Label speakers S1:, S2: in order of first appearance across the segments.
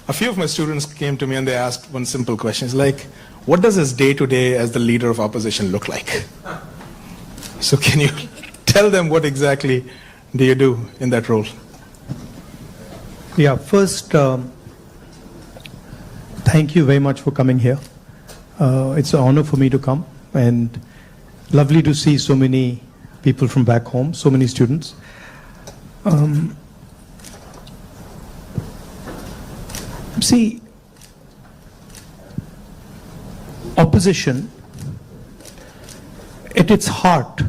S1: a few of my students came to me and they asked one simple question. It's like, what does his day-to-day as the leader of opposition look like? So can you tell them what exactly do you do in that role?
S2: Yeah, first, thank you very much for coming here. It's an honor for me to come, and lovely to see so many people from back home, so many students. See, opposition at its heart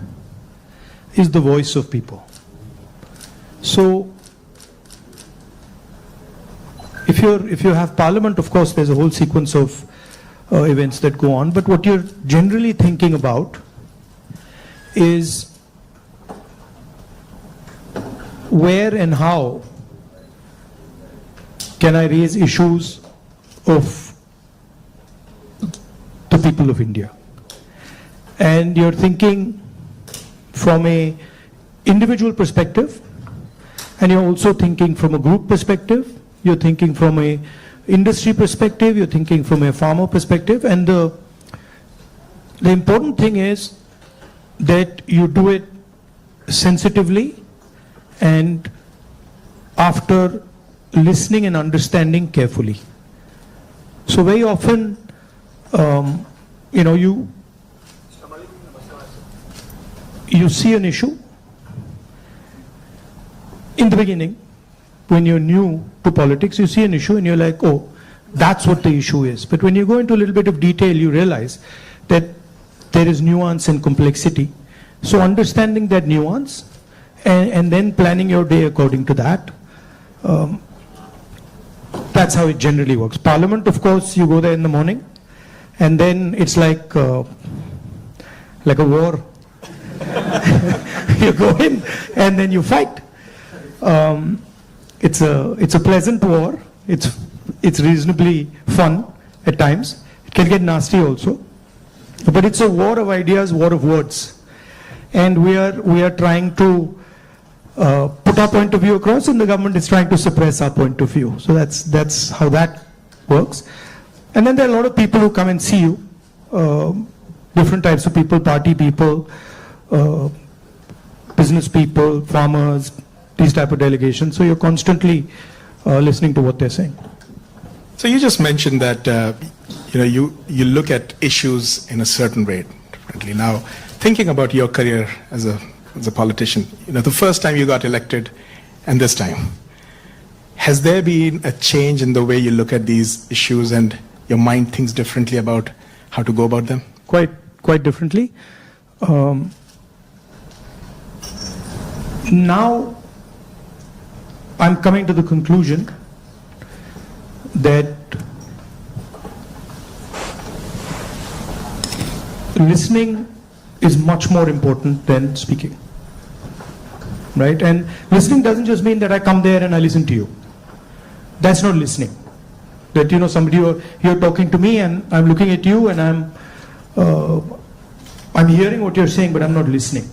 S2: is the voice of people. So if you have parliament, of course there's a whole sequence of events that go on, but what you're generally thinking about is where and how can I raise issues of the people of India. And you're thinking from a individual perspective, and you're also thinking from a group perspective, you're thinking from a industry perspective, you're thinking from a farmer perspective, and the important thing is that you do it sensitively and after listening and understanding carefully. So very often, you see an issue in the beginning. When you're new to politics, you see an issue and you're like, oh, that's what the issue is. But when you go into a little bit of detail, you realize that there is nuance and complexity. So understanding that nuance and then planning your day according to that, that's how it generally works. Parliament, of course, you go there in the morning and then it's like a war. You go in and then you fight. It's a pleasant war. It's reasonably fun at times. It can get nasty also, but it's a war of ideas, war of words, and we are trying to put our point of view across, and the government is trying to suppress our point of view. So that's how that works. And then there are a lot of people who come and see you, different types of people, party people, business people, farmers, these type of delegations. So you're constantly listening to what they're saying.
S1: So you just mentioned that you look at issues in a certain way differently. Now, thinking about your career as a politician, the first time you got elected and this time, has there been a change in the way you look at these issues and your mind thinks differently about how to go about them?
S2: Quite differently. Now I'm coming to the conclusion that listening is much more important than speaking, right? And listening doesn't just mean that I come there and I listen to you. That's not listening. That somebody you're talking to me and I'm looking at you and I'm hearing what you're saying, but I'm not listening.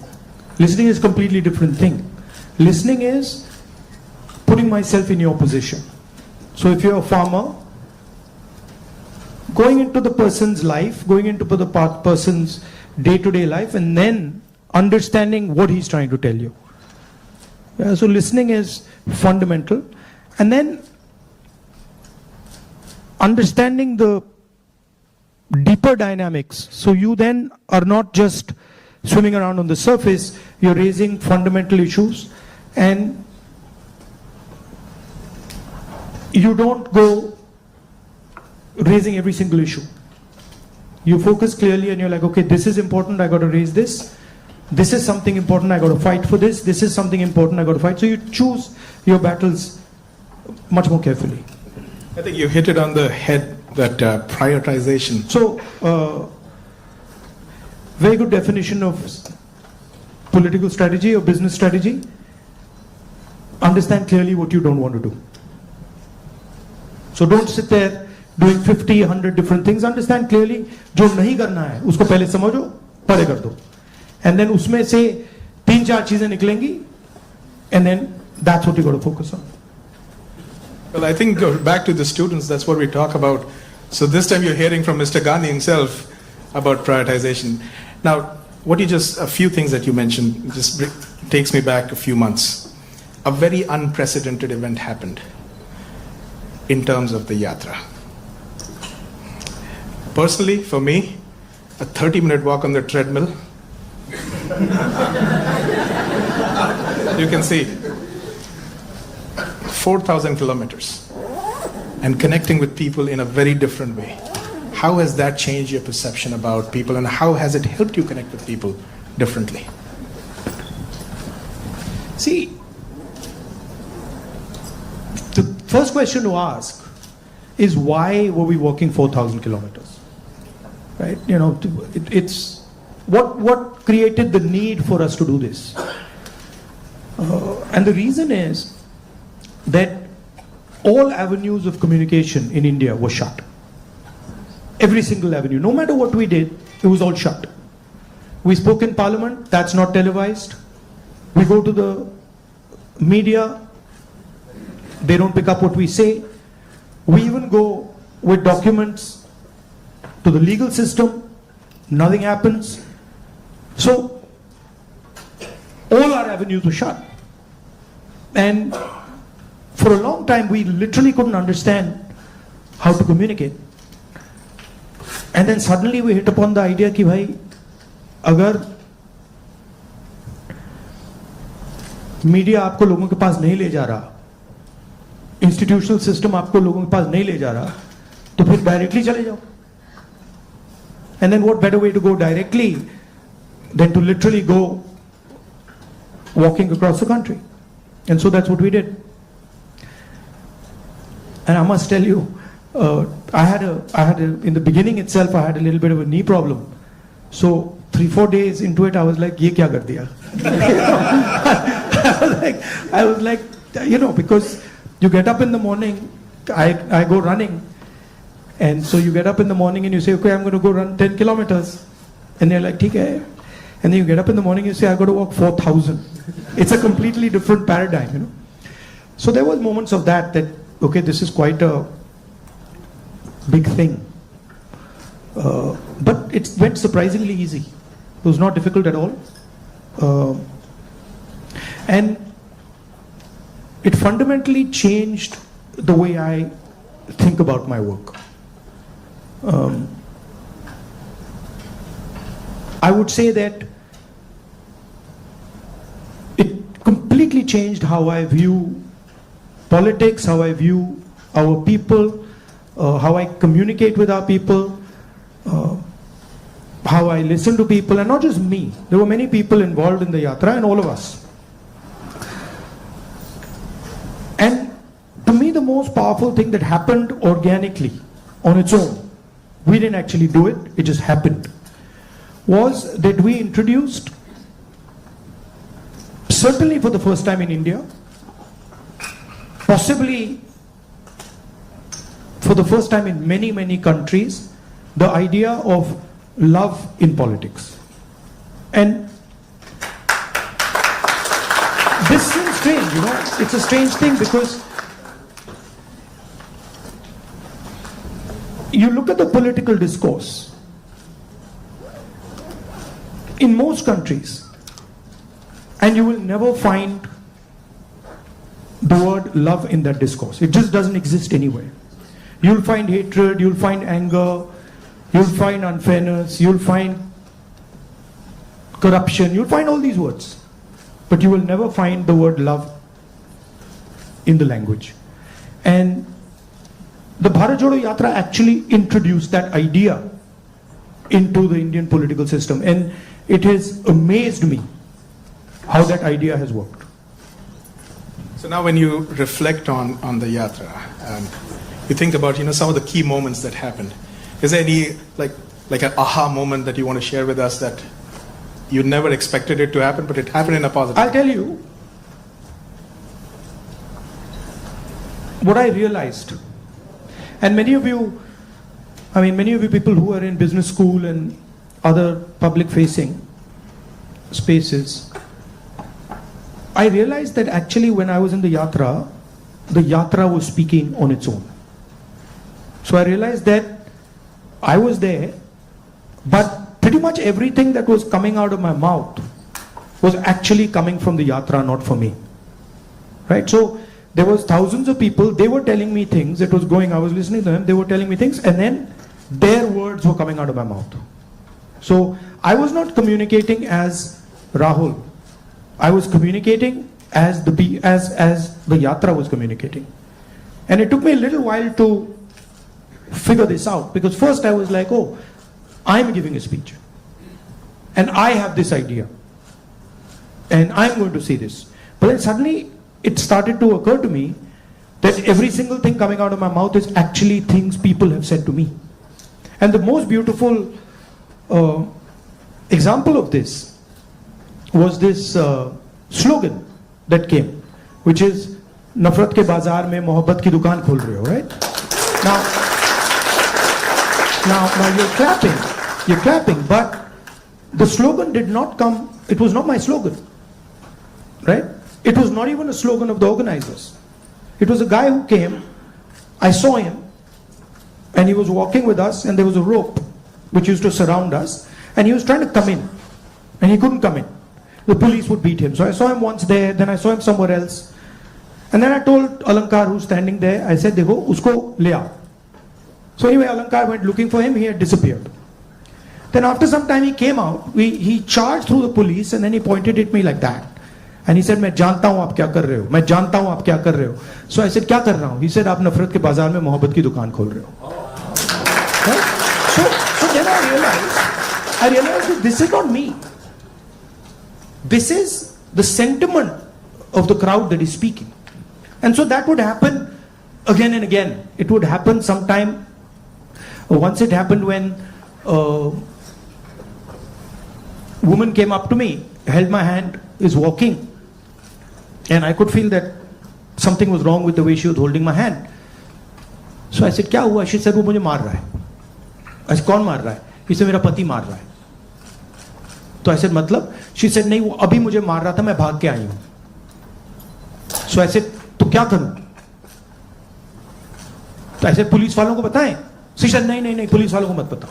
S2: Listening is a completely different thing. Listening is putting myself in your position. So if you're a farmer, going into the person's life, going into the person's day-to-day life, and then understanding what he's trying to tell you. Yeah, so listening is fundamental. And then understanding the deeper dynamics. So you then are not just swimming around on the surface, you're raising fundamental issues, and you don't go raising every single issue. You focus clearly and you're like, okay, this is important, I got to raise this. This is something important, I got to fight for this. This is something important, I got to fight. So you choose your battles much more carefully.
S1: I think you hit it on the head, that prioritization.
S2: So, very good definition of political strategy or business strategy. Understand clearly what you don't want to do. So don't sit there doing 50, 100 different things. Understand clearly, जो नहीं करना है, उसको पहले समझो, परे कर दो. And then उसमें से 3-4 चीजें निकलेंगी, and then that's what you got to focus on.
S1: Well, I think go back to the students, that's what we talk about. So this time you're hearing from Mr. Gandhi himself about prioritization. Now, a few things that you mentioned just takes me back a few months. A very unprecedented event happened in terms of the Yatra. Personally, for me, a 30-minute walk on the treadmill, you can see 4,000 kilometers and connecting with people in a very different way. How has that changed your perception about people, and how has it helped you connect with people differently?
S2: See, the first question to ask is, why were we walking 4,000 kilometers? Right? You know, it's what created the need for us to do this? And the reason is that all avenues of communication in India were shut. Every single avenue, no matter what we did, it was all shut. We spoke in Parliament, that's not televised. We go to the media, they don't pick up what we say. We even go with documents to the legal system, nothing happens. So, all our avenues were shut. And for a long time, we literally couldn't understand how to communicate. And then suddenly we hit upon the idea कि भाई अगर media आपको लोगों के पास नहीं ले जा रहा, इंस्टीट्यूशनल सिस्टम आपको लोगों के पास नहीं ले जा रहा, तो फिर डायरेक्टली चले जाओ. And then what better way to go directly than to literally go walking across the country? And so that's what we did. And I must tell you, in the beginning itself, I had a little bit of a knee problem. So 3-4 days into it, I was like, "Ye kya kar diya?" I was like, you know, because you get up in the morning, I go running, and so you get up in the morning and you say, "Okay, I'm going to go run 10 kilometers," and they're like, "ठीक है," and then you get up in the morning and you say, "I got to walk 4,000." It's a completely different paradigm, you know. So there was moments of that, okay, this is quite a big thing. But it went surprisingly easy. It was not difficult at all. And it fundamentally changed the way I think about my work. I would say that it completely changed how I view politics, how I view our people, how I communicate with our people, how I listen to people, and not just me. There were many people involved in the Yatra, and all of us. And to me, the most powerful thing that happened organically, on its own, we didn't actually do it, it just happened, was that we introduced, certainly for the first time in India, possibly for the first time in many, many countries, the idea of love in politics. And this seems strange, you know, it's a strange thing, because you look at the political discourse in most countries, and you will never find the word love in that discourse. It just doesn't exist anywhere. You'll find hatred, you'll find anger, you'll find unfairness, you'll find corruption, you'll find all these words. But you will never find the word love in the language. And the Bharat Jodo Yatra actually introduced that idea into the Indian political system. And it has amazed me how that idea has worked.
S1: So now when you reflect on the Yatra, you think about, you know, some of the key moments that happened. Is there any, like an aha moment that you want to share with us that you never expected it to happen, but it happened in a positive way?
S2: I'll tell you what I realized. And many of you people who are in business school and other public facing spaces, I realized that actually when I was in the Yatra, the yatra was speaking on its own. So I realized that I was there, but pretty much everything that was coming out of my mouth was actually coming from the yatra, not for me. Right? So there was thousands of people, they were telling me things, it was going, I was listening to them, they were telling me things, and then their words were coming out of my mouth. So I was not communicating as Rahul. I was communicating as the yatra was communicating. And it took me a little while to figure this out, because first I was like, oh, I'm giving a speech and I have this idea and I'm going to say this. But then suddenly it started to occur to me that every single thing coming out of my mouth is actually things people have said to me. And the most beautiful example of this was this slogan that came, which is "Nafrat ke bazaar mein mohabbat ki dukaan khol rahe ho," right? Now you're clapping, but the slogan did not come, it was not my slogan, right? It was not even a slogan of the organizers. It was a guy who came, I saw him, and he was walking with us, and there was a rope which used to surround us, and he was trying to come in, and he couldn't come in. The police would beat him. So I saw him once there, then I saw him somewhere else. And then I told Alankar, who's standing there, I said, "Dekho, usko le aao." So anyway, Alankar went looking for him, he had disappeared. Then after some time he came out, he charged through the police, and then he pointed at me like that. And he said, "मैं जानता हूँ आप क्या कर रहे हो, मैं जानता हूँ आप क्या कर रहे हो." So I said, "क्या कर रहा हूँ?" He said, "आप नफरत के बाजार में मोहब्बत की दुकान खोल रहे हो." Right? So then I realized that this is not me. This is the sentiment of the crowd that is speaking. And so that would happen again and again. It would happen sometime. Once it happened when a woman came up to me, held my hand, is walking, and I could feel that something was wrong with the way she was holding my hand. So I said, "क्या हुआ?" She said, "वो मुझे मार रहा है." I said, "कौन मार रहा है?" He said, "मेरा पति मार रहा है." तो I said, "मतलब?" She said, "नहीं, वो अभी मुझे मार रहा था, मैं भाग के आई हूं." So I said, "तो क्या करूं?" तो I said, "पुलिस वालों को बताएं?" She said, "नहीं नहीं नहीं, पुलिस वालों को मत बताओ."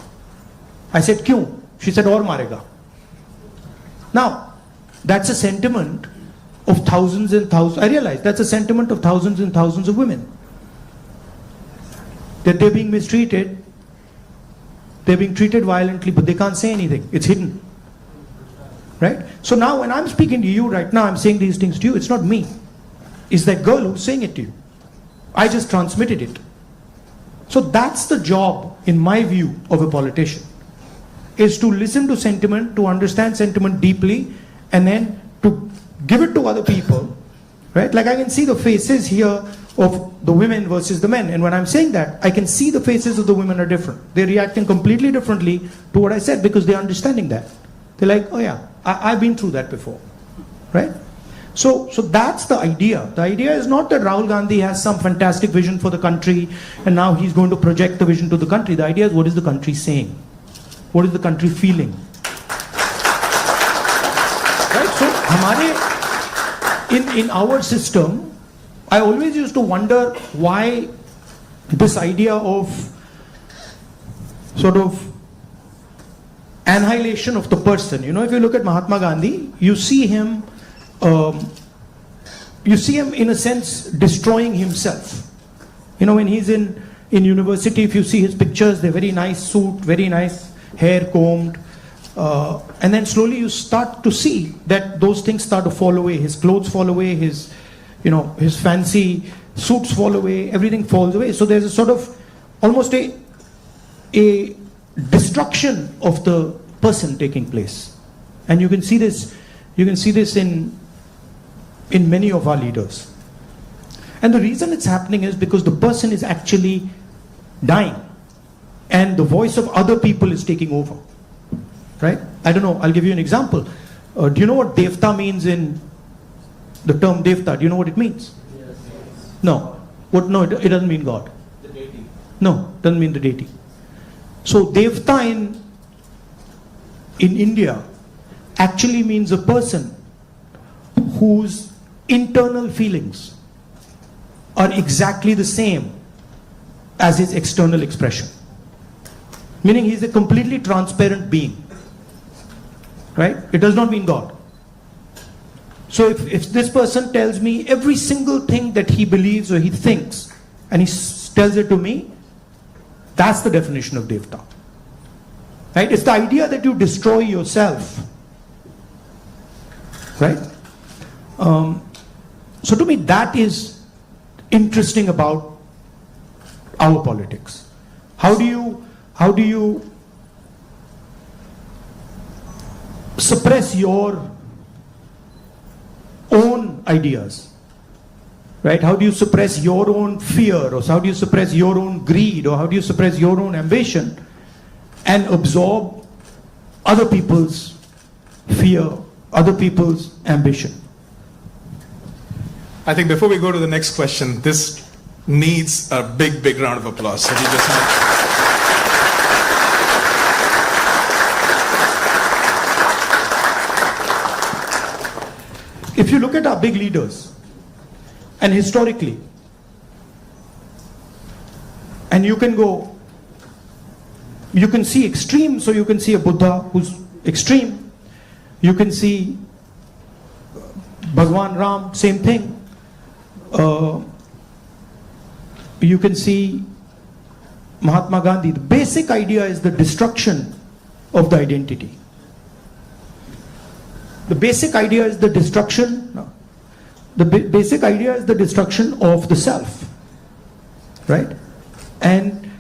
S2: I said, "क्यों?" She said, "और मारेगा." Now, that's a sentiment of thousands and thousands. I realize that's a sentiment of thousands and thousands of women. That they're being mistreated, they're being treated violently, but they can't say anything. It's hidden. Right? So now when I'm speaking to you right now, I'm saying these things to you, it's not me. It's that girl who's saying it to you. I just transmitted it. So that's the job, in my view, of a politician, is to listen to sentiment, to understand sentiment deeply, and then to give it to other people. Right? Like I can see the faces here of the women versus the men, and when I'm saying that, I can see the faces of the women are different. They're reacting completely differently to what I said because they're understanding that. They're like, "Oh yeah, I've been through that before." Right? So that's the idea. The idea is not that Rahul Gandhi has some fantastic vision for the country and now he's going to project the vision to the country. The idea is, what is the country saying? What is the country feeling? Right? So in our system, I always used to wonder why this idea of sort of annihilation of the person. You know, if you look at Mahatma Gandhi, you see him in a sense destroying himself. You know, when he's in university, if you see his pictures, they're very nice suit, very nice hair combed, and then slowly you start to see that those things start to fall away. His clothes fall away, his fancy suits fall away, everything falls away. So there's a sort of almost a destruction of the person taking place, and you can see this in many of our leaders. And the reason it's happening is because the person is actually dying and the voice of other people is taking over. Right? I don't know, I'll give you an example. Do you know what devta means in the term devta? Do you know what it means?
S3: Yes.
S2: No. No, it doesn't mean God.
S3: The deity.
S2: No, it doesn't mean the deity. So devta in India actually means a person whose internal feelings are exactly the same as his external expression. Meaning he's a completely transparent being. Right? It does not mean God. So if this person tells me every single thing that he believes or he thinks, and he tells it to me, that's the definition of Devta. Right? It's the idea that you destroy yourself. Right? So to me, that is interesting about our politics. How do you suppress your own ideas? Right? How do you suppress your own fear, or how do you suppress your own greed, or how do you suppress your own ambition and absorb other people's fear, other people's ambition?
S1: I think before we go to the next question, this needs a big, big round of applause. So you just
S2: If you look at our big leaders, and historically, and you can see extreme, so you can see a Buddha who's extreme, you can see Bhagwan Ram, same thing, you can see Mahatma Gandhi. The basic idea is the destruction of the identity. The basic idea is the destruction. No. The basic idea is the destruction of the self, right? And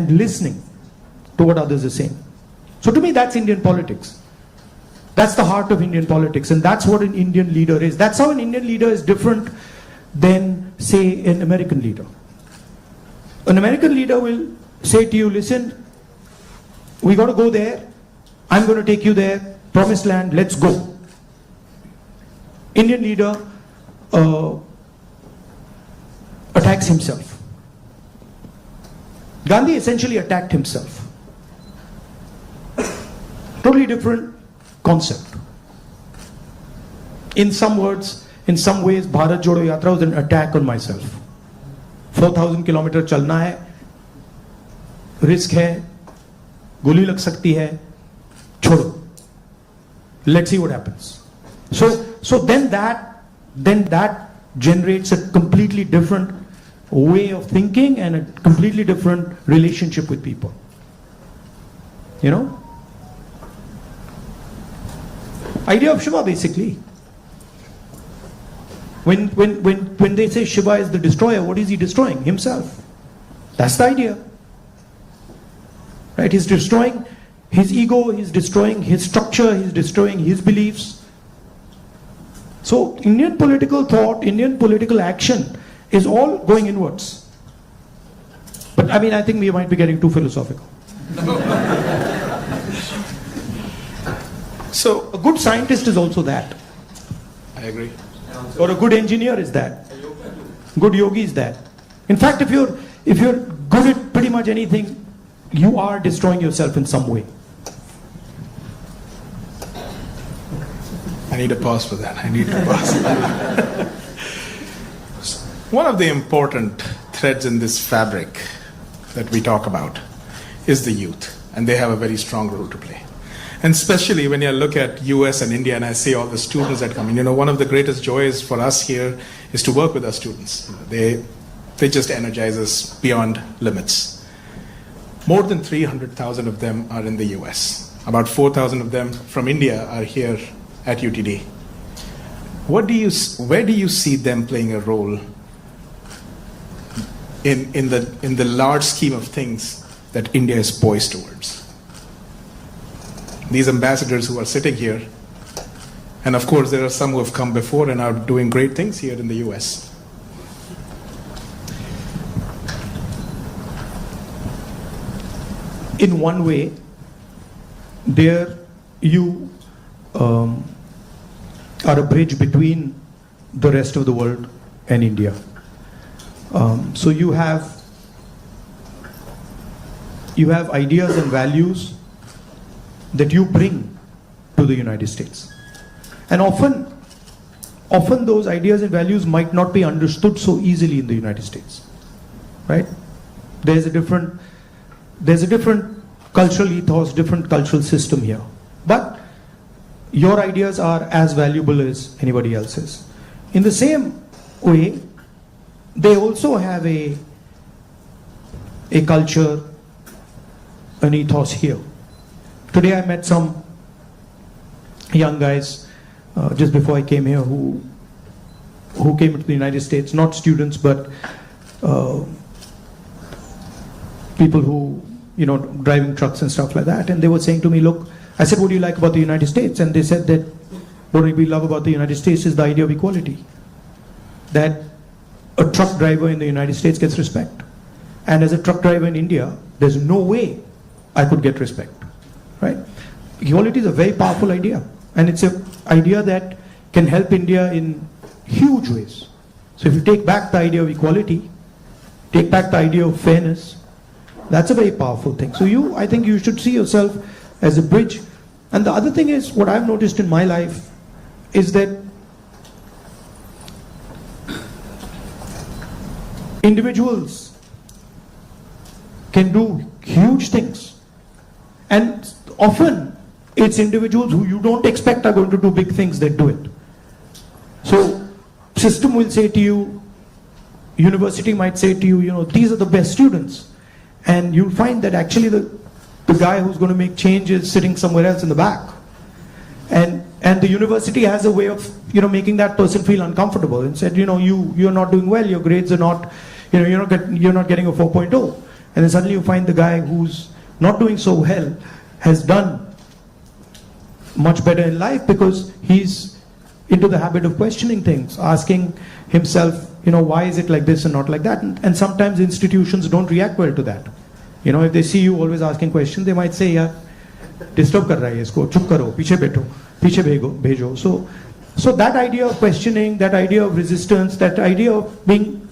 S2: listening to what others are saying. So to me, that's Indian politics. That's the heart of Indian politics, and that's what an Indian leader is. That's how an Indian leader is different than, say, an American leader. An American leader will say to you, listen, we got to go there, I'm going to take you there, promised land, let's go. Indian leader attacks himself. Gandhi essentially attacked himself. Totally different concept. In some words, in some ways, Bharat Jodo Yatra was an attack on myself. 4,000 kilometers chalna hai, risk hai, goli lag sakti hai, chodo. Let's see what happens. So then that generates a completely different way of thinking and a completely different relationship with people. You know? Idea of Shiva, basically. When they say Shiva is the destroyer, what is he destroying? Himself. That's the idea. Right? He's destroying his ego, he's destroying his structure, he's destroying his beliefs. So Indian political thought, Indian political action is all going inwards. But I mean, I think we might be getting too philosophical. So a good scientist is also that.
S1: I agree.
S2: Or a good engineer is that. Good yogi is that. In fact, if you're good at pretty much anything, you are destroying yourself in some way.
S1: I need a pause for that. One of the important threads in this fabric that we talk about is the youth, and they have a very strong role to play. And especially when you look at US and India, and I see all the students that come in, one of the greatest joys for us here is to work with our students. They just energize us beyond limits. More than 300,000 of them are in the US. About 4,000 of them from India are here at UTD. Where do you see them playing a role in the large scheme of things that India is poised towards? These ambassadors who are sitting here, and of course there are some who have come before and are doing great things here in the US.
S2: In one way, there you are a bridge between the rest of the world and India. So you have ideas and values that you bring to the United States. And often often those ideas and values might not be understood so easily in the United States, right? There's a different cultural ethos, different cultural system here. But your ideas are as valuable as anybody else's. In the same way, they also have a culture, an ethos here. Today I met some young guys just before I came here who came to the United States, not students, but people who, driving trucks and stuff like that. And they were saying to me, look, I said, what do you like about the United States? And they said that what we love about the United States is the idea of equality. That a truck driver in the United States gets respect. And as a truck driver in India, there's no way I could get respect, right? Equality is a very powerful idea. And it's an idea that can help India in huge ways. So if you take back the idea of equality, take back the idea of fairness, that's a very powerful thing. So I think you should see yourself as a bridge. And the other thing is, what I've noticed in my life is that individuals can do huge things. And often it's individuals who you don't expect are going to do big things that do it. So system will say to you, university might say to you, these are the best students. And you'll find that actually the guy who's going to make change is sitting somewhere else in the back. And the university has a way of, making that person feel uncomfortable and said, you're not doing well, your grades are not, you're not getting a 4.0. And then suddenly you find the guy who's not doing so well has done much better in life because he's into the habit of questioning things, asking himself, why is it like this and not like that? And sometimes institutions don't react well to that. If they see you always asking questions, they might say, yeah, disturb kar raha hai isko, chup karo, piche beto, piche bhejo. So that idea of questioning, that idea of resistance, that idea of being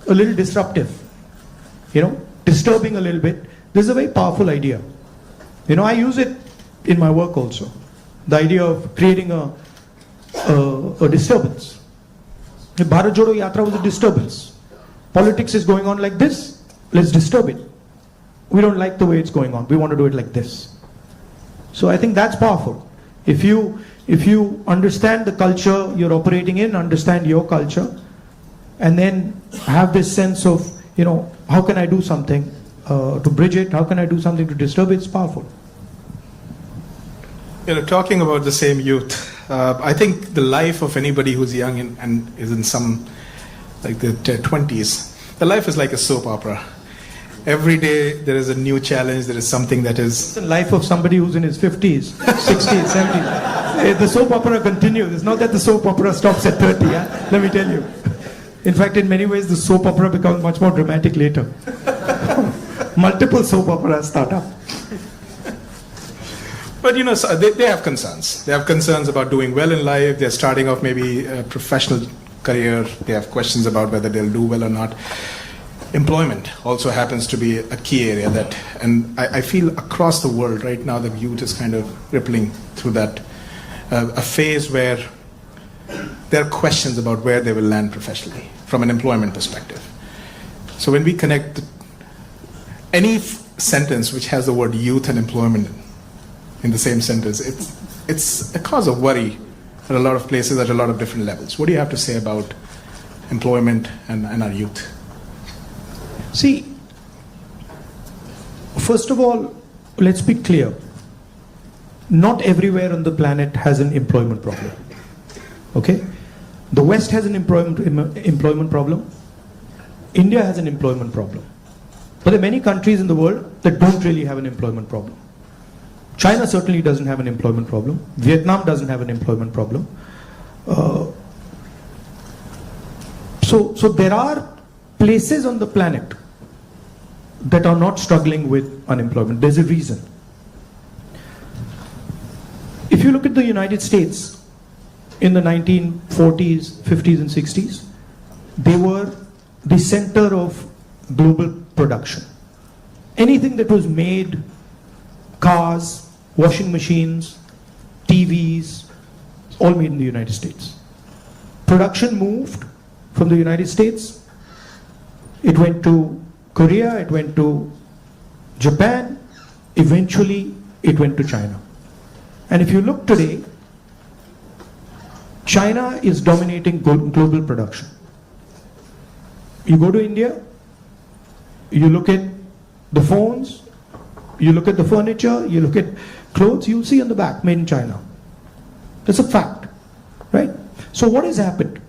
S2: a little disruptive, disturbing a little bit, this is a very powerful idea. I use it in my work also. The idea of creating a disturbance. The Bharat Jodo Yatra was a disturbance. Politics is going on like this, let's disturb it. We don't like the way it's going on, we want to do it like this. So I think that's powerful. If you understand the culture you're operating in, understand your culture, and then have this sense of, how can I do something to bridge it, how can I do something to disturb it, it's powerful.
S1: Talking about the same youth, I think the life of anybody who's young and is in some, like the 20s, the life is like a soap opera. Every day there is a new challenge, there is something that is...
S2: It's the life of somebody who's in his 50s, 60s, 70s. The soap opera continues. It's not that the soap opera stops at 30, yeah? Let me tell you. In fact, in many ways, the soap opera becomes much more dramatic later. Multiple soap operas start up.
S1: But so they have concerns. They have concerns about doing well in life. They're starting off maybe a professional career. They have questions about whether they'll do well or not. Employment also happens to be a key area and I feel across the world right now the youth is kind of rippling through that, a phase where there are questions about where they will land professionally from an employment perspective. So when we connect any sentence which has the word youth and employment in the same sentence, it's a cause of worry at a lot of places at a lot of different levels. What do you have to say about employment and our youth?
S2: See, first of all, let's be clear. Not everywhere on the planet has an employment problem. Okay? The West has an employment problem. India has an employment problem. But there are many countries in the world that don't really have an employment problem. China certainly doesn't have an employment problem. Vietnam doesn't have an employment problem. So there are places on the planet that are not struggling with unemployment. There's a reason. If you look at the United States in the 1940s, 50s and 60s, they were the center of global production. Anything that was made, cars, washing machines, TVs, all made in the United States. production moved from the United States, it went to Korea, it went to Japan, eventually it went to China. And if you look today, China is dominating global production. You go to India, you look at the phones, you look at the furniture, you look at clothes, you'll see on the back, made in China. That's a fact, right? So what has happened?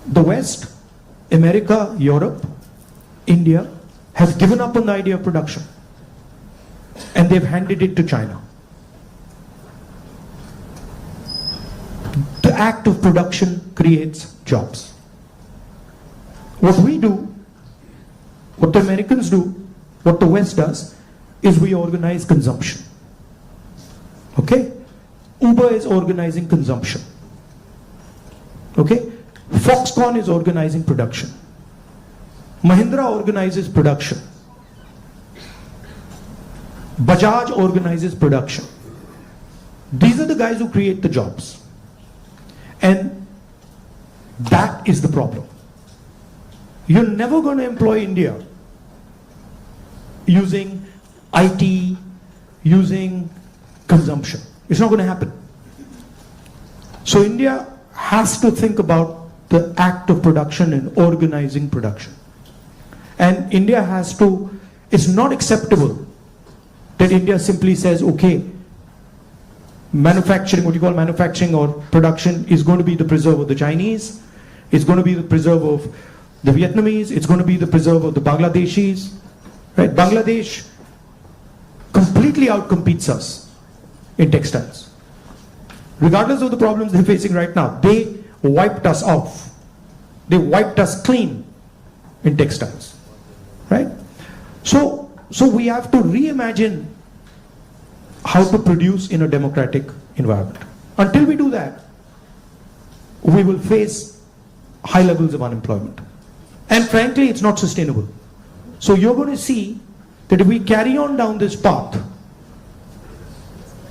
S2: The West, America, Europe, India, have given up on the idea of production. And they've handed it to China. The act of production creates jobs. What we do, what the Americans do, what the West does, is we organize consumption. Okay? Uber is organizing consumption. Okay? Foxconn is organizing production. Mahindra organizes production. Bajaj organizes production. These are the guys who create the jobs. And that is the problem. You're never going to employ India using IT, using consumption. It's not going to happen. So India has to think about the act of production and organizing production. And India has to, it's not acceptable that India simply says, okay, manufacturing, what you call manufacturing or production is going to be the preserve of the Chinese, it's going to be the preserve of the Vietnamese, it's going to be the preserve of the Bangladeshis, right? Bangladesh completely outcompetes us in textiles. Regardless of the problems they're facing right now, they wiped us off. They wiped us clean in textiles, right? So we have to reimagine how to produce in a democratic environment. Until we do that, we will face high levels of unemployment. And frankly, it's not sustainable. So you're going to see that if we carry on down this path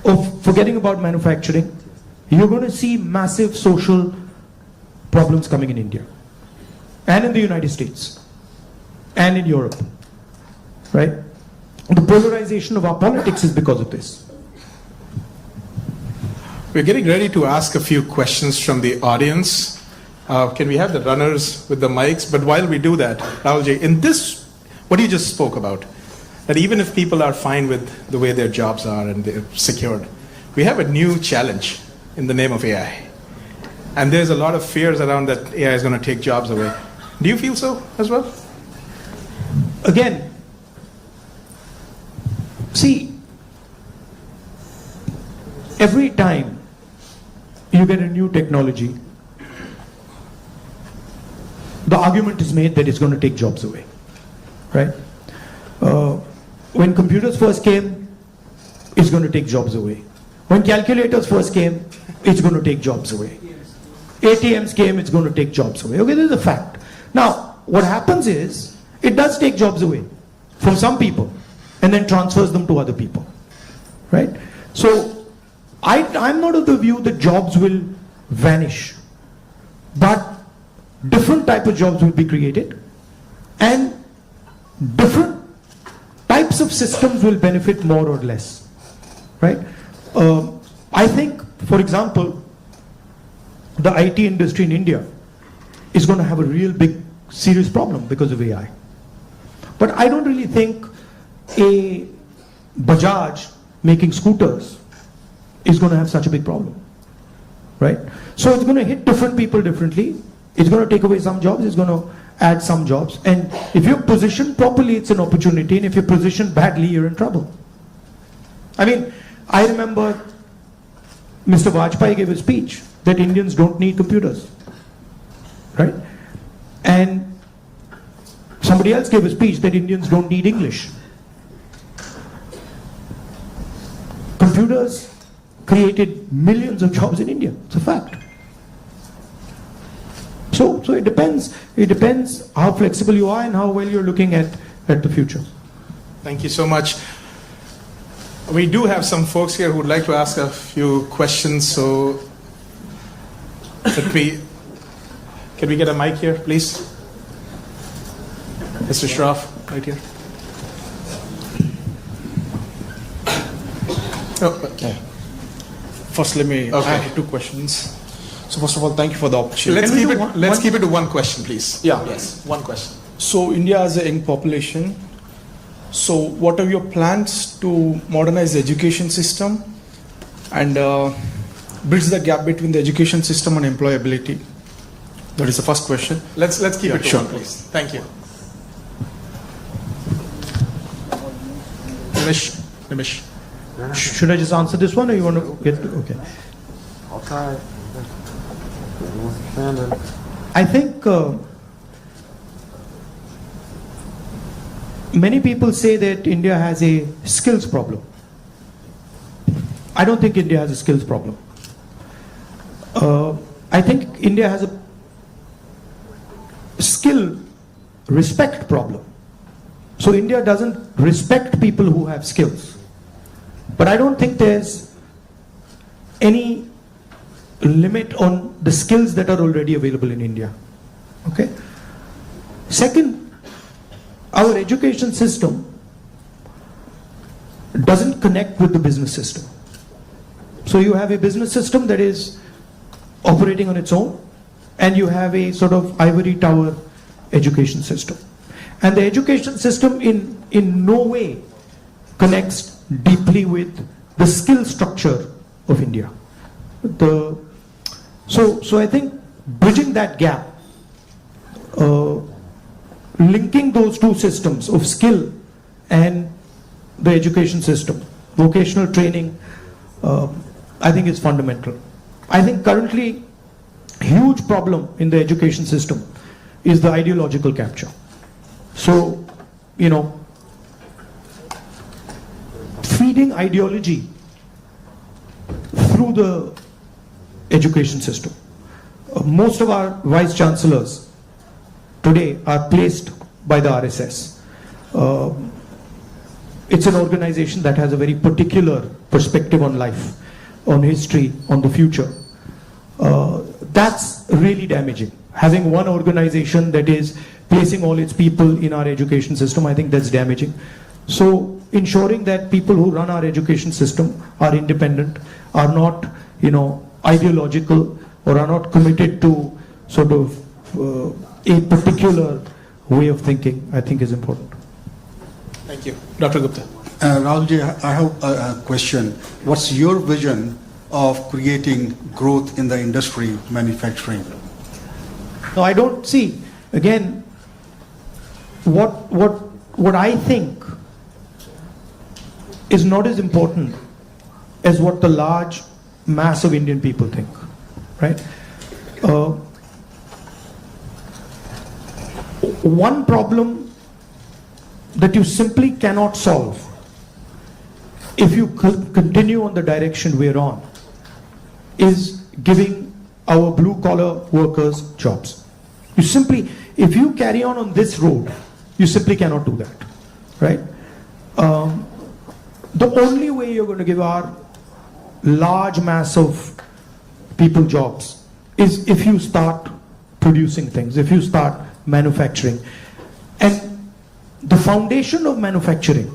S2: of forgetting about manufacturing, you're going to see massive social problems coming in India and in the United States and in Europe, right? The polarization of our politics is because of this.
S1: We're getting ready to ask a few questions from the audience. Can we have the runners with the mics? But while we do that, Rahulji, in this, what you just spoke about, that even if people are fine with the way their jobs are and they're secured, we have a new challenge in the name of AI. And there's a lot of fears around that AI is going to take jobs away. Do you feel so as well?
S2: Again, see, every time you get a new technology, the argument is made that it's going to take jobs away, right? When computers first came, it's going to take jobs away. When calculators first came, it's going to take jobs away. ATMs came, it's going to take jobs away. Okay, this is a fact. Now, what happens is, it does take jobs away from some people and then transfers them to other people, right? So, I'm not of the view that jobs will vanish, but different type of jobs will be created and different types of systems will benefit more or less, right? I think, for example, the IT industry in India is going to have a real big serious problem because of AI. But I don't really think a Bajaj making scooters is going to have such a big problem, right? So it's going to hit different people differently. It's going to take away some jobs, it's going to add some jobs. And if you're positioned properly, it's an opportunity. And if you're positioned badly, you're in trouble. I mean, I remember Mr. Vajpayee gave a speech that Indians don't need computers, right? And somebody else gave a speech that Indians don't need English. Computers created millions of jobs in India. It's a fact. So it depends. It depends how flexible you are and how well you're looking at the future.
S1: Thank you so much. We do have some folks here who would like to ask a few questions. So Can we get a mic here, please? Mr. Shroff, right here. Oh, okay.
S3: First, let me.
S1: Okay.
S3: I have two questions. So first of all, thank you for the opportunity.
S1: Let's keep it to one question, please.
S3: Yeah.
S1: Yes, one question.
S3: So India has a young population. So what are your plans to modernize the education system and bridge the gap between the education system and employability? That is the first question.
S1: Let's keep it to
S3: sure.
S1: one, please. Thank you. Nimish.
S2: Should I just answer this one, or you want to get to, okay?
S4: I'll try it. Shannon.
S2: I think many people say that India has a skills problem. I don't think India has a skills problem. I think India has a skill respect problem. So India doesn't respect people who have skills. But I don't think there's any limit on the skills that are already available in India. Okay? Second, our education system doesn't connect with the business system. So you have a business system that is operating on its own, and you have a sort of ivory tower education system. And the education system in no way connects deeply with the skill structure of India. So I think bridging that gap, linking those two systems of skill and the education system, vocational training, I think is fundamental. I think currently huge problem in the education system is the ideological capture. So, you know, feeding ideology through the education system. Most of our vice chancellors today are placed by the RSS. It's an organization that has a very particular perspective on life, on history, on the future. That's really damaging. Having one organization that is placing all its people in our education system, I think that's damaging. So ensuring that people who run our education system are independent, are not, you know, ideological, or are not committed to sort of a particular way of thinking, I think is important.
S1: Thank you. Dr. Gupta.
S5: Rahulji, I have a question. What's your vision of creating growth in the industry, manufacturing?
S2: No, I don't see. Again, what I think is not as important as what the large mass of Indian people think, right? One problem that you simply cannot solve if you continue on the direction we're on is giving our blue-collar workers jobs. You simply, if you carry on this road, you simply cannot do that, right? The only way you're going to give our large mass of people jobs is if you start producing things, if you start manufacturing. And the foundation of manufacturing,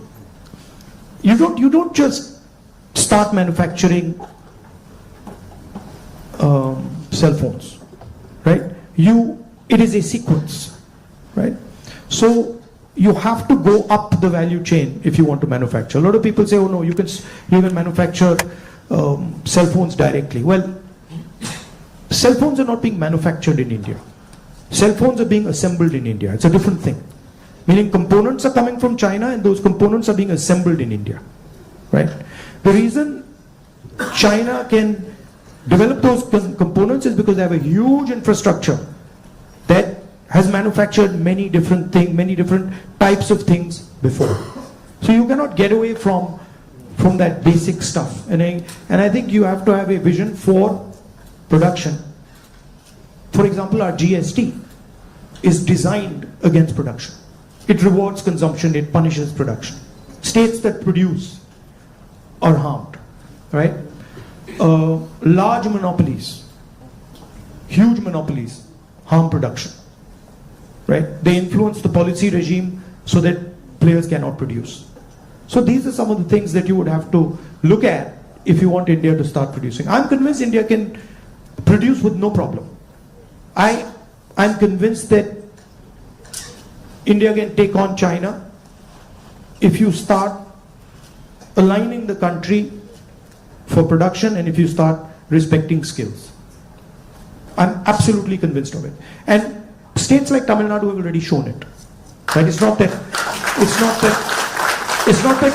S2: you don't just start manufacturing cell phones, right? It is a sequence, right? So you have to go up the value chain if you want to manufacture. A lot of people say, oh no, you can manufacture cell phones directly. Well, cell phones are not being manufactured in India. Cell phones are being assembled in India. It's a different thing. Meaning components are coming from China and those components are being assembled in India, right? The reason China can develop those components is because they have a huge infrastructure that has manufactured many different things, many different types of things before. So you cannot get away from that basic stuff. And I think you have to have a vision for production. For example, our GST is designed against production. It rewards consumption, it punishes production. States that produce are harmed, right? Large monopolies huge monopolies harm production, right? They influence the policy regime so that players cannot produce. So these are some of the things that you would have to look at if you want India to start producing. I'm convinced India can produce with no problem. I'm convinced that India can take on China if you start aligning the country for production and if you start respecting skills. I'm absolutely convinced of it. And states like Tamil Nadu have already shown it. Right? It's not that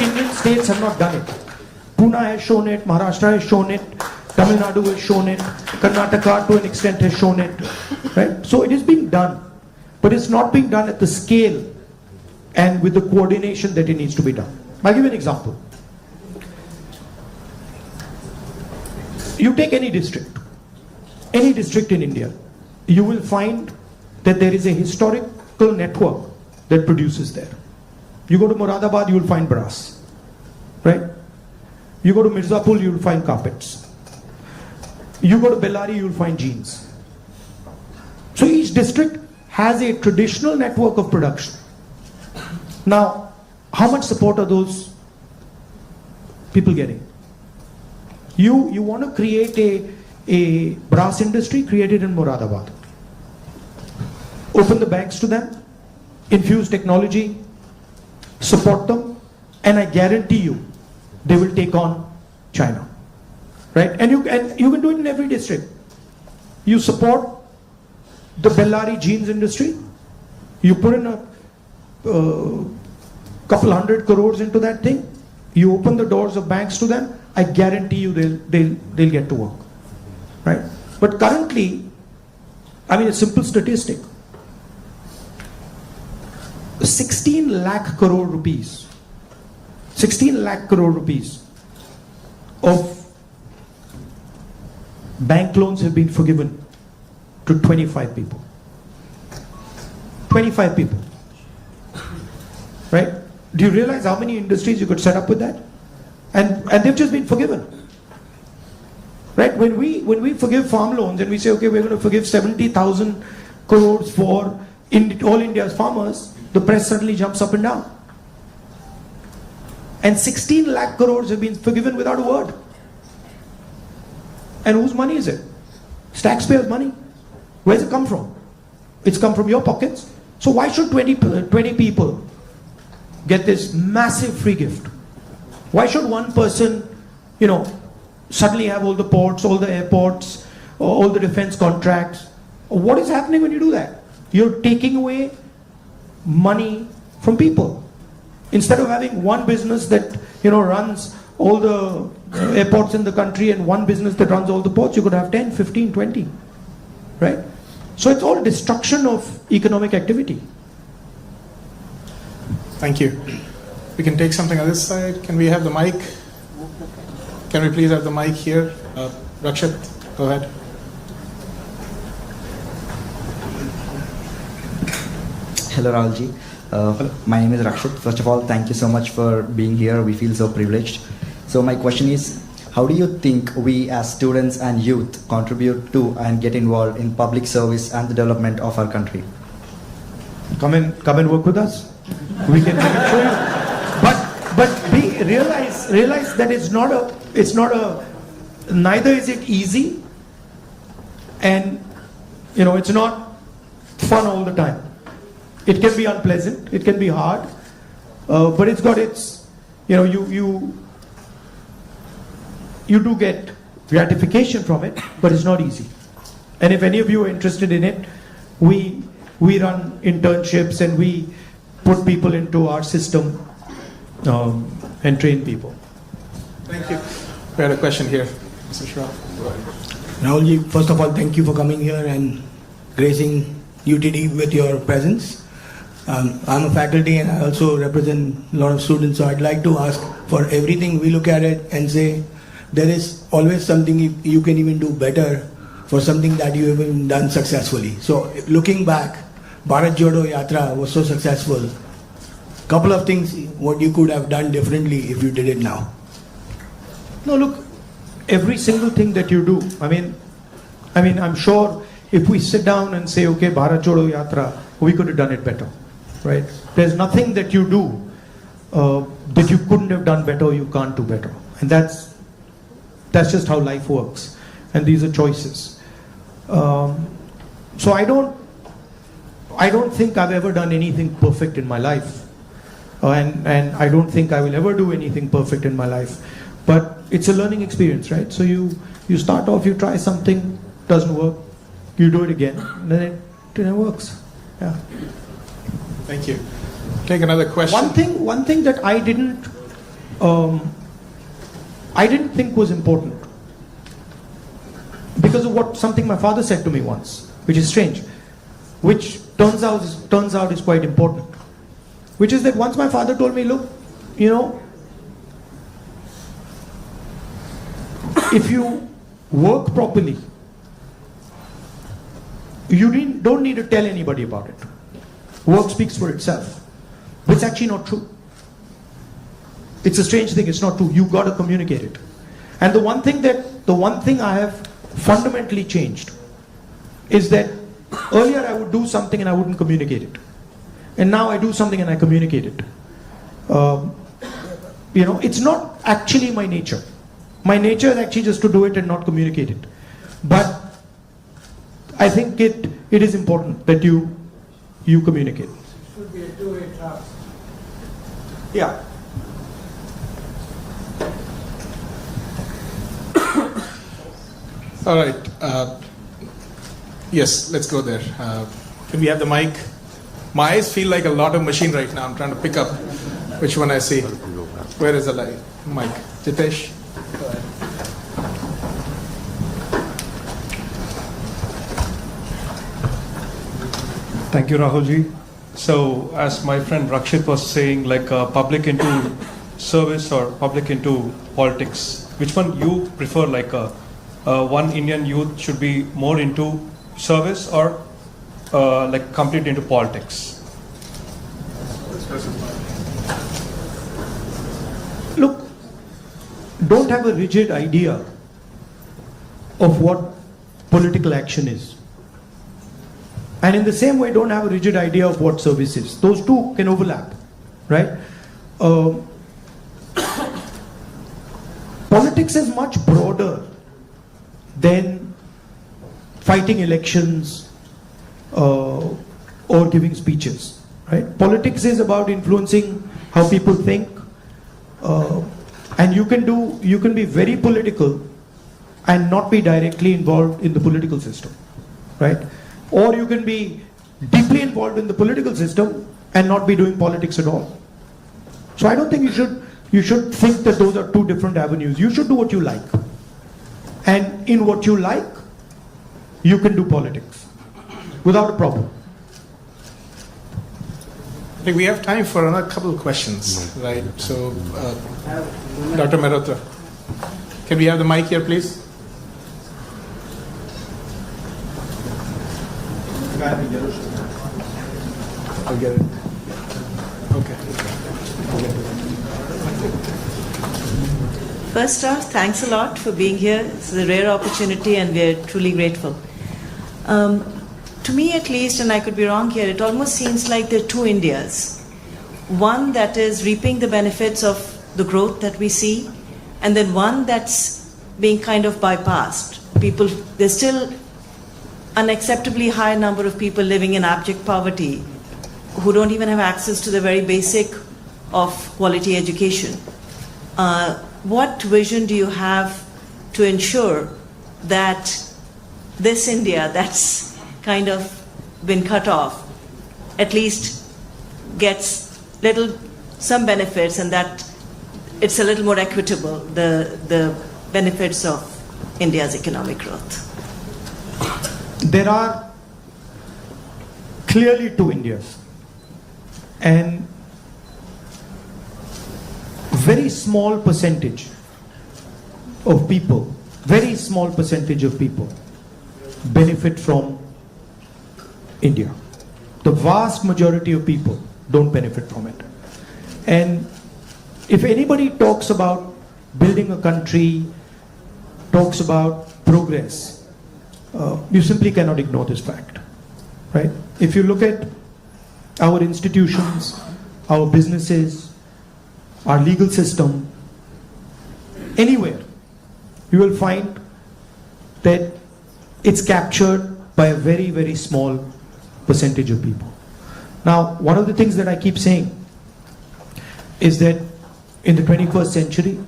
S2: Indian states have not done it. Pune has shown it, Maharashtra has shown it, Tamil Nadu has shown it, Karnataka to an extent has shown it. Right? So it is being done. But it's not being done at the scale and with the coordination that it needs to be done. I'll give you an example. You take any district in India, you will find that there is a historical network that produces there. You go to Moradabad, you will find brass, right? You go to Mirzapur, you will find carpets. You go to Bellary, you will find jeans. So each district has a traditional network of production. Now, how much support are those people getting? You want to create a brass industry, create it in Moradabad. Open the banks to them, infuse technology, support them, and I guarantee you, they will take on China, right? And you can do it in every district. You support the Bellary jeans industry. You put in a couple 100 crores into that thing. You open the doors of banks to them. I guarantee you, they'll get to work, right? But currently, I mean, a simple statistic. 16 lakh crore rupees of bank loans have been forgiven to 25 people. 25 people. Right? Do you realize how many industries you could set up with that? And they've just been forgiven. Right? When we forgive farm loans and we say, okay, we're going to forgive 70,000 crores for all India's farmers, the press suddenly jumps up and down. And 16 lakh crores have been forgiven without a word. And whose money is it? It's taxpayers' money. Where's it come from? It's come from your pockets. So why should 20 people get this massive free gift? Why should one person, suddenly have all the ports, all the airports, all the defense contracts? What is happening when you do that? You're taking away money from people. Instead of having one business that runs all the airports in the country and one business that runs all the ports, you could have 10, 15, 20. Right? So it's all destruction of economic activity.
S1: Thank you. We can take something on this side. Can we have the mic? Can we please have the mic here? Rakshit, go ahead.
S6: Hello, Rahulji. My name is Rakshit. First of all, thank you so much for being here. We feel so privileged. So my question is, how do you think we as students and youth contribute to and get involved in public service and the development of our country?
S2: Come and work with us. We can show you. But realize that neither is it easy, and it's not fun all the time. It can be unpleasant, it can be hard, but it's got its, you do get gratification from it, but it's not easy. And if any of you are interested in it, we run internships and we put people into our system and train people.
S1: Thank you. We had a question here, Mr. Shroff.
S7: Rahulji, first of all, thank you for coming here and gracing UTD with your presence. I'm a faculty and I also represent a lot of students, so I'd like to ask, for everything we look at it and say there is always something you can even do better for something that you haven't done successfully. So looking back, Bharat Jodo Yatra was so successful. Couple of things what you could have done differently if you did it now.
S2: No, look, every single thing that you do, I mean, I'm sure if we sit down and say, okay, Bharat Jodo Yatra, we could have done it better, right? There's nothing that you do that you couldn't have done better or you can't do better. And that's just how life works. And these are choices. So I don't think I've ever done anything perfect in my life. And I don't think I will ever do anything perfect in my life. But it's a learning experience, right? So you start off, you try something, doesn't work, you do it again, and then it works. Yeah.
S1: Thank you. Take another question.
S2: One thing that I didn't think was important, because of something my father said to me once, which is strange, which turns out is quite important, which is that once my father told me, look, you know, if you work properly, you don't need to tell anybody about it. Work speaks for itself. But it's actually not true. It's a strange thing, it's not true. You've got to communicate it. And the one thing I have fundamentally changed is that earlier I would do something and I wouldn't communicate it. And now I do something and I communicate it. You know, it's not actually my nature. My nature is actually just to do it and not communicate it. But I think it is important that you communicate.
S7: Should be a two-way traffic.
S2: Yeah.
S1: All right. Yes, let's go there. Can we have the mic? My eyes feel like a lot of machine right now. I'm trying to pick up which one I see. Where is the mic? Jitesh? Go ahead.
S8: Thank you, Rahulji. So, as my friend Rakshit was saying, like public into service or public into politics, which one you prefer? Like one Indian youth should be more into service or like complete into politics?
S2: Look, don't have a rigid idea of what political action is. And in the same way, don't have a rigid idea of what service is. Those two can overlap, right? Politics is much broader than fighting elections or giving speeches, right? Politics is about influencing how people think, and you can be very political and not be directly involved in the political system, right? Or you can be deeply involved in the political system and not be doing politics at all. So I don't think you should think that those are two different avenues. You should do what you like. And in what you like, you can do politics without a problem.
S1: I think we have time for another couple of questions, right? So, Dr. Mehrotra, can we have the mic here, please? I'll get it. Okay.
S9: First off, thanks a lot for being here. It's a rare opportunity and we're truly grateful. To me at least, and I could be wrong here, it almost seems like there are two Indias. One that is reaping the benefits of the growth that we see, and then one that's being kind of bypassed. There's still unacceptably high number of people living in abject poverty who don't even have access to the very basic of quality education. What vision do you have to ensure that this India that's kind of been cut off at least gets some benefits, and that it's a little more equitable, the benefits of India's economic growth?
S2: There are clearly two Indias, and very small percentage of people benefit from India. The vast majority of people don't benefit from it. And if anybody talks about building a country, talks about progress, you simply cannot ignore this fact, right? If you look at our institutions, our businesses, our legal system, anywhere, you will find that it's captured by a very, very small percentage of people. Now, one of the things that I keep saying is that in the 21st century,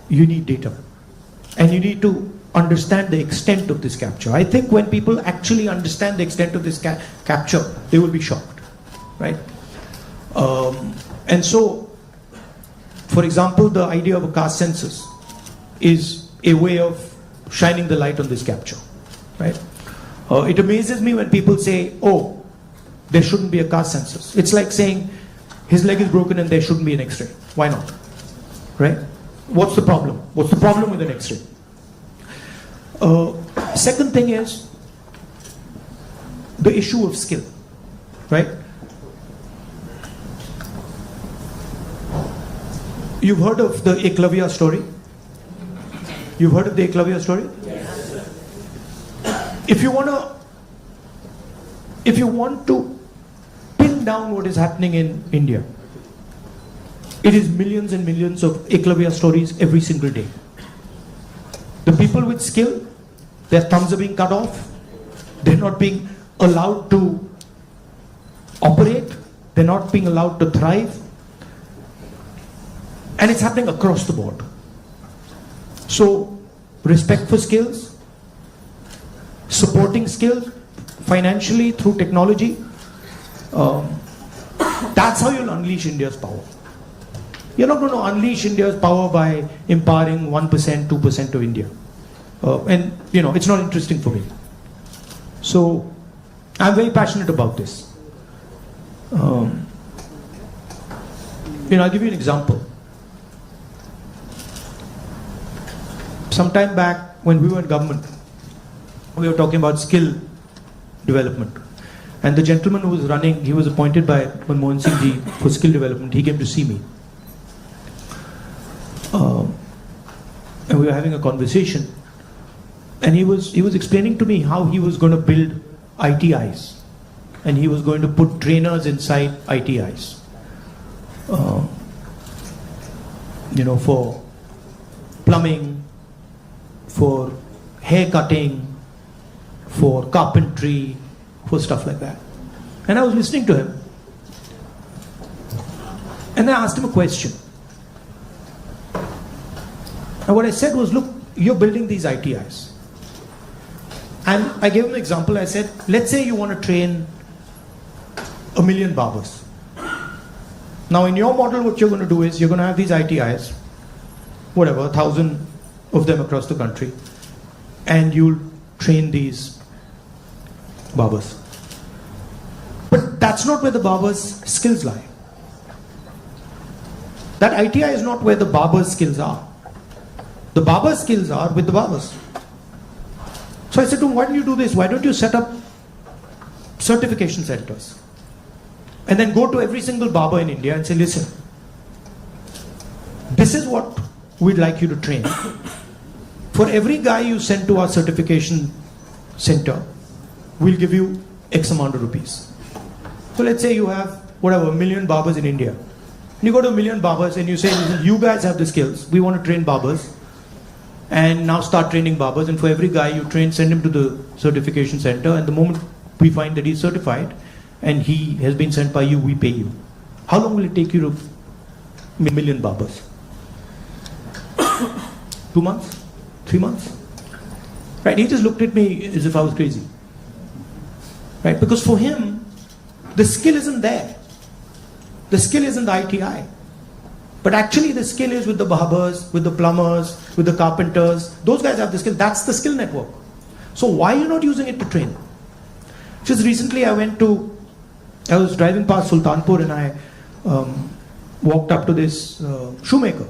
S2: you need data. And you need to understand the extent of this capture. I think when people actually understand the extent of this capture, they will be shocked, right? And so, for example, the idea of a caste census is a way of shining the light on this capture, right? It amazes me when people say, oh, there shouldn't be a caste census. It's like saying his leg is broken and there shouldn't be an X-ray. Why not? Right? What's the problem? What's the problem with an X-ray? Second thing is the issue of skill, right? You've heard of the Eklavya story? You've heard of the Eklavya story? Yes. If you want to pin down what is happening in India, it is millions and millions of Eklavya stories every single day. The people with skill, their thumbs are being cut off. They're not being allowed to operate. They're not being allowed to thrive. And it's happening across the board. So, respect for skills, supporting skills financially through technology, that's how you'll unleash India's power. You're not going to unleash India's power by empowering 1%, 2% of India. And, it's not interesting for me. So, I'm very passionate about this. I'll give you an example. Sometime back, when we were in government, we were talking about skill development. And the gentleman who was running, he was appointed by Manmohan Singh Ji for skill development. He came to see me. And we were having a conversation. And he was explaining to me how he was going to build ITIs. And he was going to put trainers inside ITIs. For plumbing, for hair cutting, for carpentry, for stuff like that. And I was listening to him. And I asked him a question. And what I said was, look, you're building these ITIs. And I gave him an example. I said, let's say you want to train 1 million barbers. Now in your model, what you're going to do is, you're going to have these ITIs, 1,000 of them across the country, and you'll train these barbers. But that's not where the barbers' skills lie. That ITI is not where the barbers' skills are. The barbers' skills are with the barbers. So I said to him, why don't you do this? Why don't you set up certification centers? And then go to every single barber in India and say, listen, this is what we'd like you to train. For every guy you send to our certification center, we'll give you X amount of rupees. So let's say you have, 1 million barbers in India. And you go to 1 million barbers and you say, listen, you guys have the skills. We want to train barbers. And now start training barbers. And for every guy you train, send him to the certification center. And the moment we find that he's certified and he has been sent by you, we pay you. How long will it take you to 1 million barbers? 2 months? 3 months? Right? He just looked at me as if I was crazy. Right? Because for him, the skill isn't there. The skill isn't the ITI. But actually the skill is with the barbers, with the plumbers, with the carpenters. Those guys have the skill. That's the skill network. So why are you not using it to train? Just recently I was driving past Sultanpur and I walked up to this shoemaker.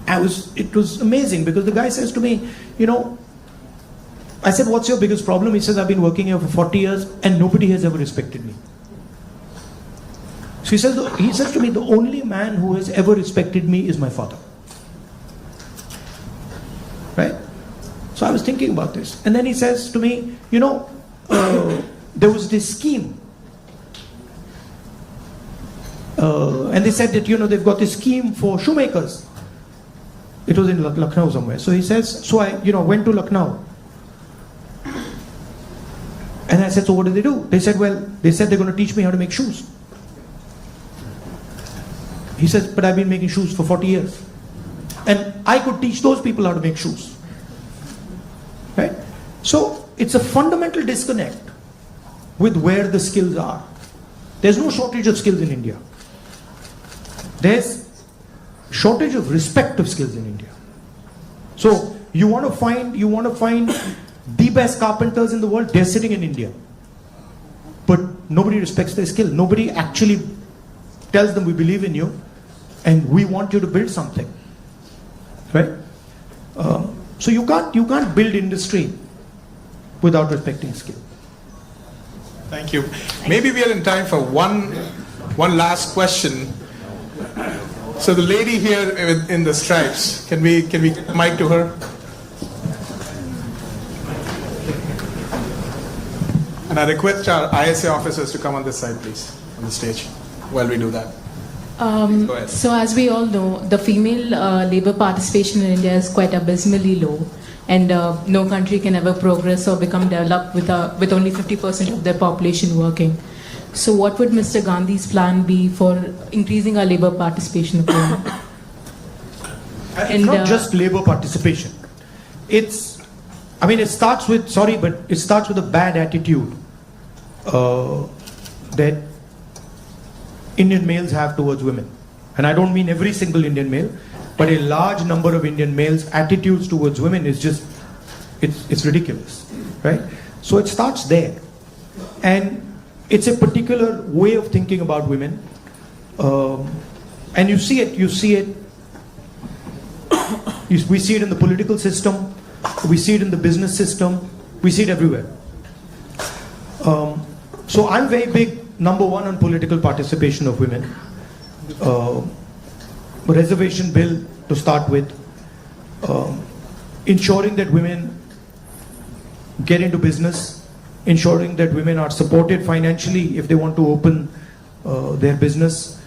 S2: It was amazing because the guy says to me, I said, what's your biggest problem? He says, I've been working here for 40 years and nobody has ever respected me. So he says to me, the only man who has ever respected me is my father. Right? So So I was thinking about this. And then he says to me, there was this scheme. And they said that, they've got this scheme for shoemakers. It was in Lucknow somewhere. So he says, so I, went to Lucknow. And I said, so what did they do? They said, they're going to teach me how to make shoes. He says, but I've been making shoes for 40 years. And I could teach those people how to make shoes. Right? So it's a fundamental disconnect with where the skills are. There's no shortage of skills in India. There's shortage of respect of skills in India. So you want to find the best carpenters in the world, they're sitting in India. But nobody respects their skill. Nobody actually tells them, we believe in you and we want you to build something. Right? So you can't build industry without respecting skill.
S1: Thank you. Maybe we are in time for one last question. So the lady here in the stripes, can we get the mic to her? And I request our ISA officers to come on this side, please, on the stage, while we do that. Go ahead.
S10: So as we all know, the female labor participation in India is quite abysmally low, and no country can ever progress or become developed with only 50% of their population working. So what would Mr. Gandhi's plan be for increasing our labor participation of women?
S2: It's not just labor participation. It starts with a bad attitude that Indian males have towards women. And I don't mean every single Indian male, but a large number of Indian males' attitudes towards women is just, it's ridiculous, right? So it starts there. And it's a particular way of thinking about women. And we see it in the political system, we see it in the business system, we see it everywhere. So I'm very big, number one, on political participation of women. Reservation bill to start with. Ensuring that women get into business. Ensuring that women are supported financially if they want to open their business.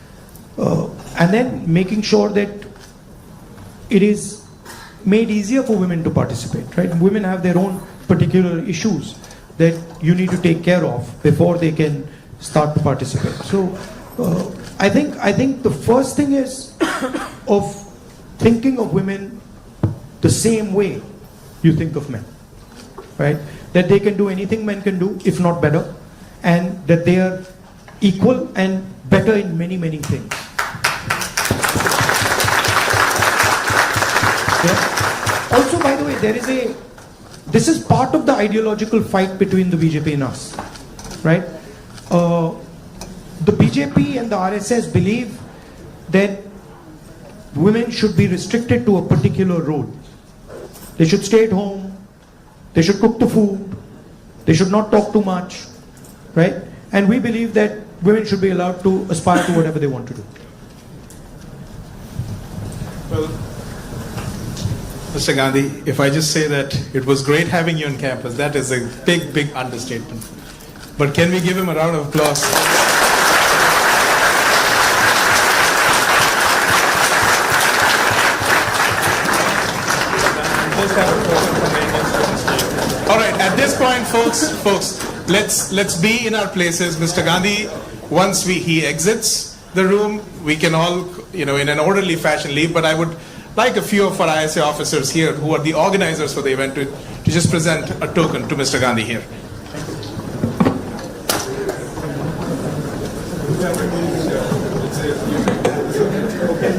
S2: And then making sure that it is made easier for women to participate, right? Women have their own particular issues that you need to take care of before they can start to participate. So I think the first thing is of thinking of women the same way you think of men, right? That they can do anything men can do, if not better, and that they are equal and better in many, many things. Yeah. Also, by the way, this is part of the ideological fight between the BJP and us, right? The BJP and the RSS believe that women should be restricted to a particular role. They should stay at home, they should cook the food, they should not talk too much, right? And we believe that women should be allowed to aspire to whatever they want to do.
S1: Well, Mr. Gandhi, if I just say that it was great having you on campus, that is a big, big understatement. But can we give him a round of applause? All right, at this point, folks, let's be in our places. Mr. Gandhi, once he exits the room, we can all, in an orderly fashion leave, but I would like a few of our ISA officers here who are the organizers for the event to just present a token to Mr. Gandhi here.
S4: Okay,